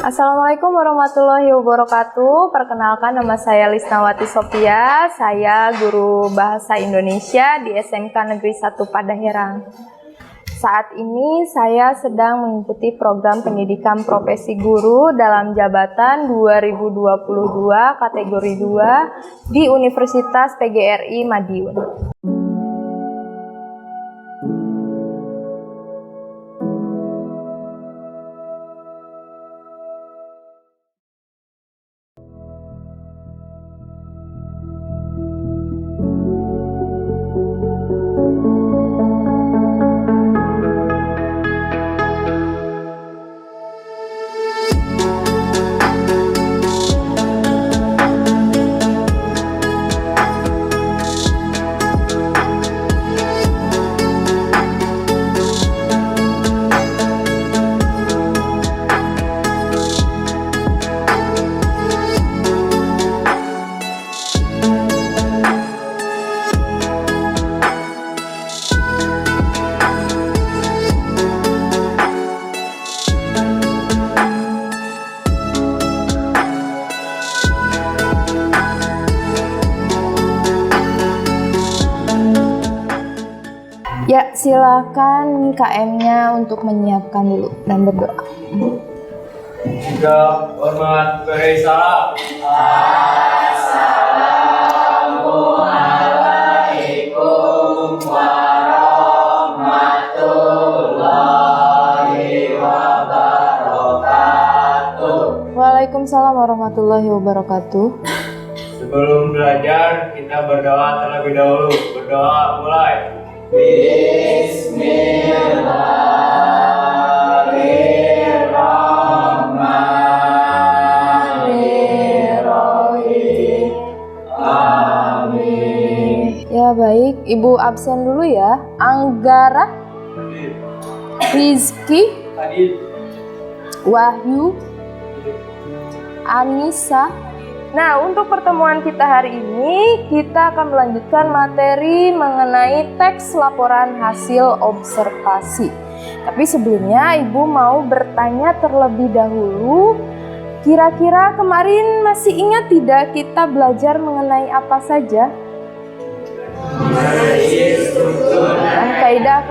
Assalamualaikum warahmatullahi wabarakatuh. Perkenalkan, nama saya Lisnawati Sophia. Saya guru Bahasa Indonesia di SMK Negeri 1 Padaherang. Saat ini saya sedang mengikuti program pendidikan profesi guru dalam jabatan 2022 kategori 2 di Universitas PGRI Madiun. Ya, silakan KM-nya untuk menyiapkan dulu dan berdoa. Juga hormat beri salam. Assalamualaikum warahmatullahi wabarakatuh. Waalaikumsalam warahmatullahi wabarakatuh. Sebelum belajar, kita berdoa terlebih dahulu. Berdoa mulai. Bismillahirrahmanirrahim. Amin. Ya baik, Ibu absen dulu ya. Anggara, Hadir. Rizky, Hadir. Wahyu, Anissa. Nah, untuk pertemuan kita hari ini, kita akan melanjutkan materi mengenai teks laporan hasil observasi. Tapi sebelumnya, Ibu mau bertanya terlebih dahulu, kira-kira kemarin masih ingat tidak kita belajar mengenai apa saja? Kaidah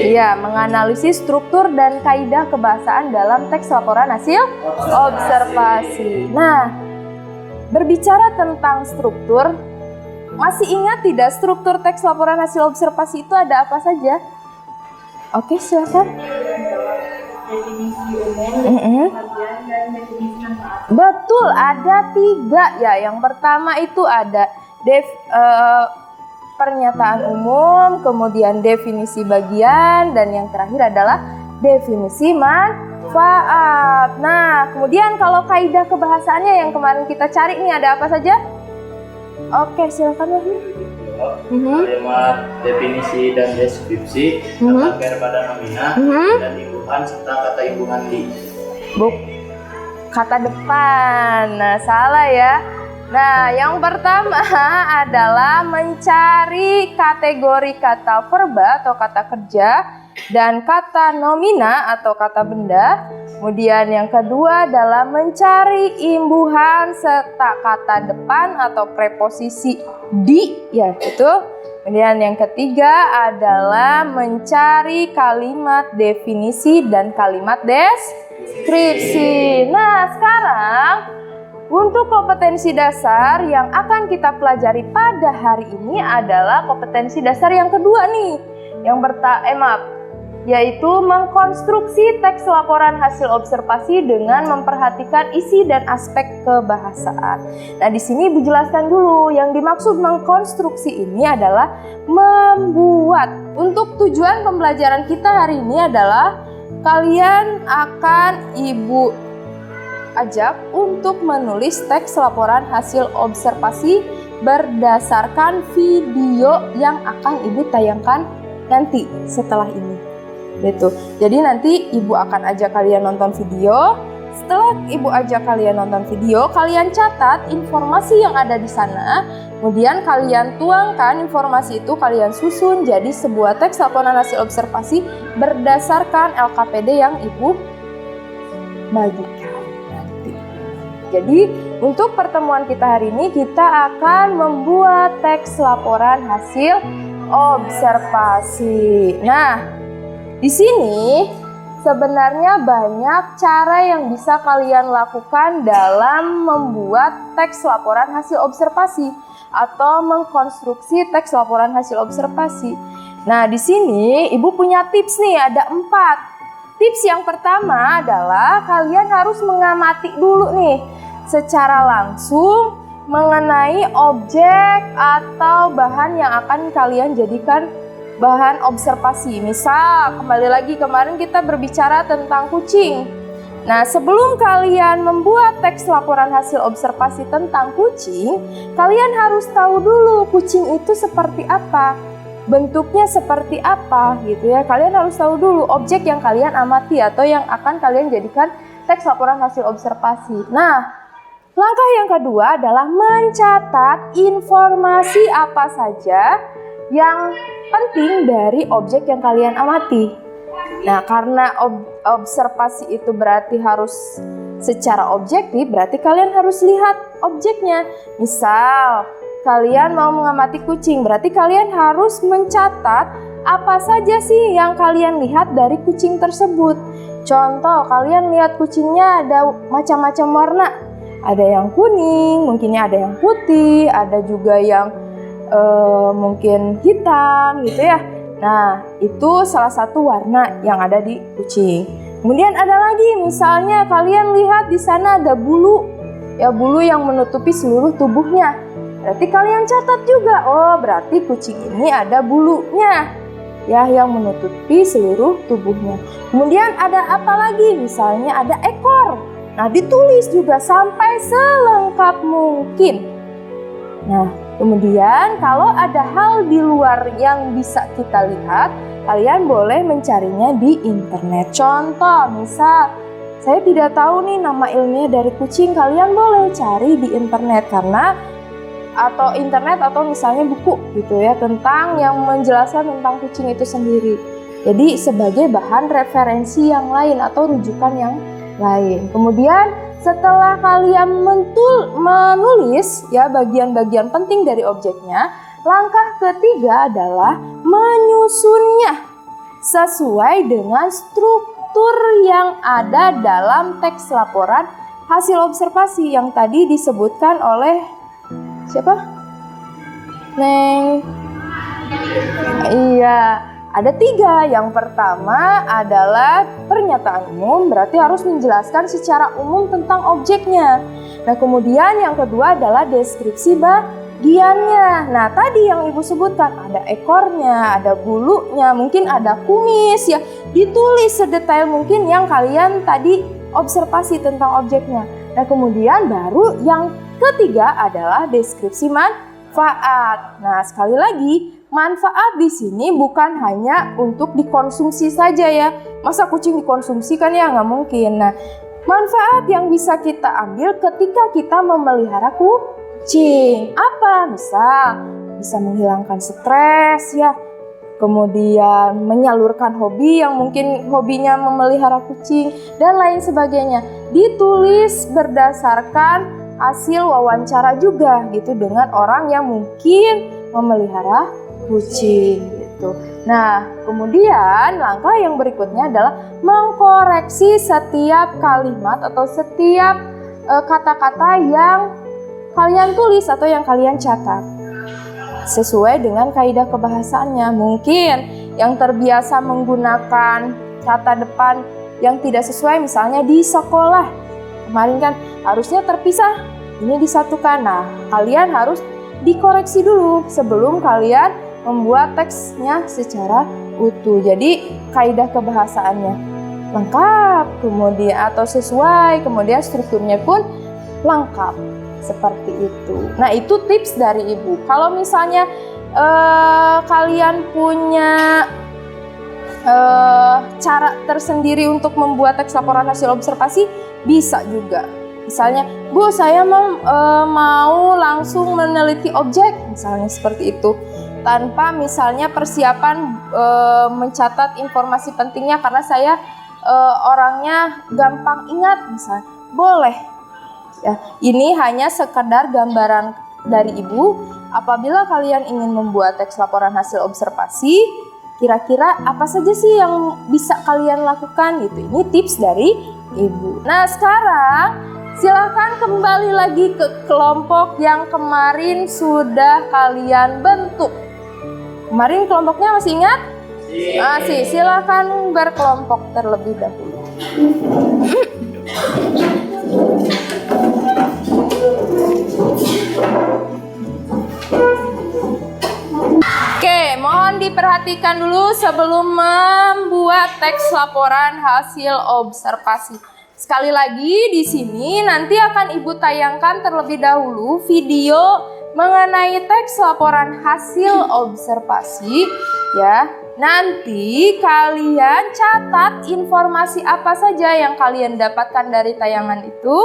Iya, menganalisis struktur dan kaidah kebahasaan dalam teks laporan hasil observasi. Nah, berbicara tentang struktur, masih ingat tidak struktur teks laporan hasil observasi itu ada apa saja? Oke, silakan. Definisi umum, bagian dan definisi manfaat. Betul, ada 3 ya. Yang pertama itu ada pernyataan umum, kemudian definisi bagian, dan yang terakhir adalah definisi manfaat. Nah, kemudian kalau kaidah kebahasaannya yang kemarin kita cari ini ada apa saja? Oke, silakan Wahyu. Kalimat definisi dan deskripsi, kata verba dan nomina, dan imbuhan serta kata imbuhan di. Kata depan. Nah, salah ya. Nah, yang pertama adalah mencari kategori kata verba atau kata kerja dan kata nomina atau kata benda. Kemudian yang kedua adalah mencari imbuhan serta kata depan atau preposisi di, ya itu. Kemudian yang ketiga adalah mencari kalimat definisi dan kalimat deskripsi. Nah, sekarang untuk kompetensi dasar yang akan kita pelajari pada hari ini adalah kompetensi dasar yang kedua nih. Yaitu mengkonstruksi teks laporan hasil observasi dengan memperhatikan isi dan aspek kebahasaan. Nah, di sini Ibu jelaskan dulu yang dimaksud mengkonstruksi ini adalah membuat. Untuk tujuan pembelajaran kita hari ini adalah kalian akan Ibu ajak untuk menulis teks laporan hasil observasi berdasarkan video yang akan Ibu tayangkan nanti setelah ini. Gitu. Jadi nanti Ibu akan ajak kalian nonton video, setelah Ibu ajak kalian nonton video, kalian catat informasi yang ada di sana, kemudian kalian tuangkan informasi itu, kalian susun jadi sebuah teks laporan hasil observasi berdasarkan LKPD yang Ibu bagikan nanti. Jadi untuk pertemuan kita hari ini kita akan membuat teks laporan hasil observasi. Nah, di sini sebenarnya banyak cara yang bisa kalian lakukan dalam membuat teks laporan hasil observasi atau mengkonstruksi teks laporan hasil observasi. Nah, di sini Ibu punya tips nih, ada 4. Tips yang pertama adalah kalian harus mengamati dulu nih secara langsung mengenai objek atau bahan yang akan kalian jadikan bahan observasi. Misal, kembali lagi kemarin kita berbicara tentang kucing. Nah, sebelum kalian membuat teks laporan hasil observasi tentang kucing, kalian harus tahu dulu kucing itu seperti apa, bentuknya seperti apa gitu ya. Kalian harus tahu dulu objek yang kalian amati atau yang akan kalian jadikan teks laporan hasil observasi. Nah, langkah yang kedua adalah mencatat informasi apa saja yang penting dari objek yang kalian amati. Nah, karena observasi itu berarti harus secara objektif, berarti kalian harus lihat objeknya. Misal, kalian mau mengamati kucing, berarti kalian harus mencatat apa saja sih yang kalian lihat dari kucing tersebut. Contoh, kalian lihat kucingnya ada macam-macam warna. Ada yang kuning, mungkinnya ada yang putih, ada juga yang mungkin hitam gitu ya. Nah, itu salah satu warna yang ada di kucing. Kemudian ada lagi, misalnya kalian lihat di sana ada bulu, ya bulu yang menutupi seluruh tubuhnya. Berarti kalian catat juga, oh berarti kucing ini ada bulunya, ya yang menutupi seluruh tubuhnya. Kemudian ada apa lagi? Misalnya ada ekor. Nah, ditulis juga sampai selengkap mungkin. Nah, kemudian kalau ada hal di luar yang bisa kita lihat, kalian boleh mencarinya di internet. Contoh, misal saya tidak tahu nih nama ilmiah dari kucing, kalian boleh cari di internet atau misalnya buku gitu ya tentang yang menjelaskan tentang kucing itu sendiri. Jadi sebagai bahan referensi yang lain atau rujukan yang lain. Kemudian setelah kalian menulis ya bagian-bagian penting dari objeknya, langkah ketiga adalah menyusunnya sesuai dengan struktur yang ada dalam teks laporan hasil observasi yang tadi disebutkan oleh siapa? Neng. Iya. Ada 3. Yang pertama adalah pernyataan umum, berarti harus menjelaskan secara umum tentang objeknya. Nah, kemudian yang kedua adalah deskripsi bagiannya. Nah, tadi yang Ibu sebutkan ada ekornya, ada bulunya, mungkin ada kumis ya. Ditulis sedetail mungkin yang kalian tadi observasi tentang objeknya. Nah, kemudian baru yang ketiga adalah deskripsi manfaat. Nah, sekali lagi manfaat di sini bukan hanya untuk dikonsumsi saja ya. Masa kucing dikonsumsi kan ya nggak mungkin. Nah, manfaat yang bisa kita ambil ketika kita memelihara kucing apa? Misal bisa menghilangkan stres ya. Kemudian menyalurkan hobi yang mungkin hobinya memelihara kucing dan lain sebagainya. Ditulis berdasarkan hasil wawancara juga gitu dengan orang yang mungkin memelihara kucing gitu. Nah, kemudian langkah yang berikutnya adalah mengkoreksi setiap kalimat atau setiap kata-kata yang kalian tulis atau yang kalian catat sesuai dengan kaidah kebahasaannya. Mungkin yang terbiasa menggunakan kata depan yang tidak sesuai, misalnya di sekolah kemarin kan harusnya terpisah, ini disatukan. Nah, kalian harus dikoreksi dulu sebelum kalian membuat teksnya secara utuh. Jadi kaidah kebahasaannya lengkap, kemudian atau sesuai, kemudian strukturnya pun lengkap seperti itu. Nah, itu tips dari Ibu. Kalau misalnya kalian punya cara tersendiri untuk membuat teks laporan hasil observasi? Bisa juga. Misalnya, Bu, saya mau langsung meneliti objek, misalnya seperti itu. Tanpa misalnya persiapan mencatat informasi pentingnya karena saya orangnya gampang ingat, misalnya. Boleh. Ya, ini hanya sekedar gambaran dari Ibu. Apabila kalian ingin membuat teks laporan hasil observasi, kira-kira apa saja sih yang bisa kalian lakukan gitu. Ini tips dari Ibu. Nah, sekarang silahkan kembali lagi ke kelompok yang kemarin sudah kalian bentuk. Kemarin kelompoknya masih ingat? Masih. Silahkan berkelompok terlebih dahulu. Oke, mohon diperhatikan dulu sebelum membuat teks laporan hasil observasi. Sekali lagi di sini nanti akan Ibu tayangkan terlebih dahulu video mengenai teks laporan hasil observasi ya. Nanti kalian catat informasi apa saja yang kalian dapatkan dari tayangan itu,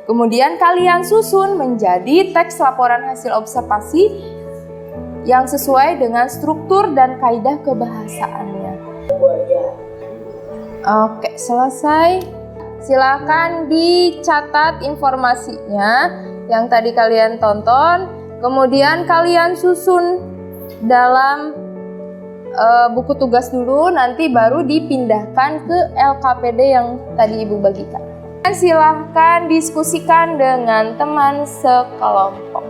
kemudian kalian susun menjadi teks laporan hasil observasi yang sesuai dengan struktur dan kaidah kebahasaannya. Oke, selesai. Silakan dicatat informasinya yang tadi kalian tonton, kemudian kalian susun dalam buku tugas dulu, nanti baru dipindahkan ke LKPD yang tadi Ibu bagikan. Silahkan diskusikan dengan teman sekelompok.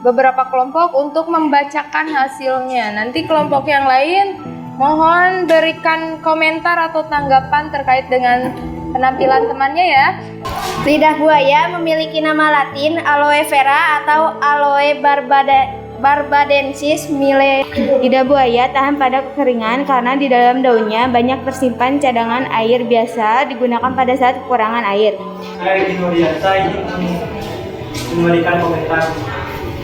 Beberapa kelompok untuk membacakan hasilnya. Nanti kelompok yang lain mohon berikan komentar atau tanggapan terkait dengan penampilan temannya ya. Lidah buaya memiliki nama latin aloe vera atau aloe barbadensis mile. Lidah buaya tahan pada kekeringan karena di dalam daunnya banyak tersimpan cadangan air biasa digunakan pada saat kekurangan air. Saya ingin memberikan komentar.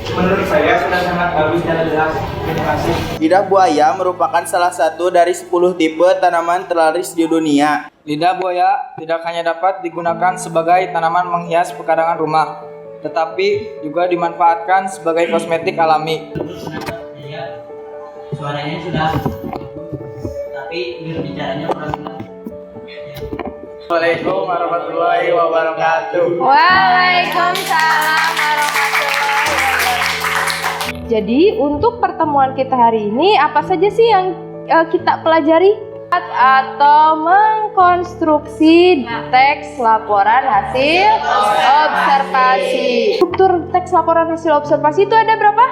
Menurut saya sudah sangat bagus dan jelas. Terima kasih. Lidah buaya merupakan salah satu dari 10 tipe tanaman terlaris di dunia. Lidah buaya tidak hanya dapat digunakan sebagai tanaman menghias pekarangan rumah, tetapi juga dimanfaatkan sebagai kosmetik alami. Suaranya sudah, tapi bicaranya kurang jelas. Assalamualaikum warahmatullahi wabarakatuh. Waalaikumsalam warahmatullahi wabarakatuh. Jadi untuk pertemuan kita hari ini apa saja sih yang kita pelajari? Atau mengkonstruksi teks laporan hasil observasi. Struktur teks laporan hasil observasi itu ada berapa?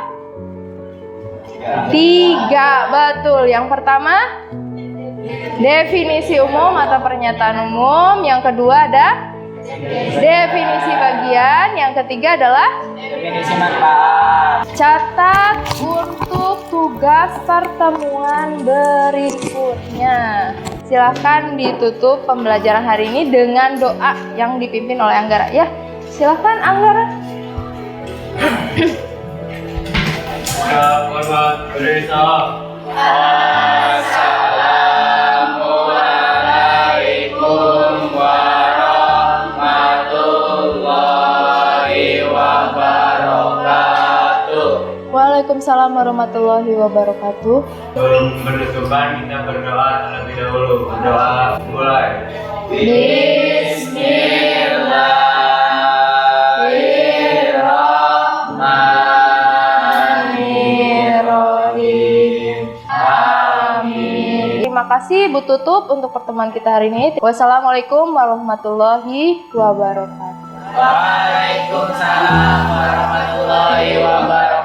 3, betul. Yang pertama definisi umum atau pernyataan umum. Yang kedua ada definisi bagian. Yang ketiga adalah Definisi manfaat. catat untuk tugas pertemuan berikutnya. Silahkan ditutup pembelajaran hari ini dengan doa yang dipimpin oleh Anggara ya. Silahkan Anggara. Assalamualaikum warahmatullahi wabarakatuh. Waalaikumsalam warahmatullahi wabarakatuh. Sebelum penutupan kita berdoa terlebih dahulu. Berdoa mulai. Bismillahirrahmanirrahim. kasih Bu tutup untuk pertemuan kita hari ini. Wassalamualaikum warahmatullahi wabarakatuh. Waalaikumsalam warahmatullahi wabarakatuh.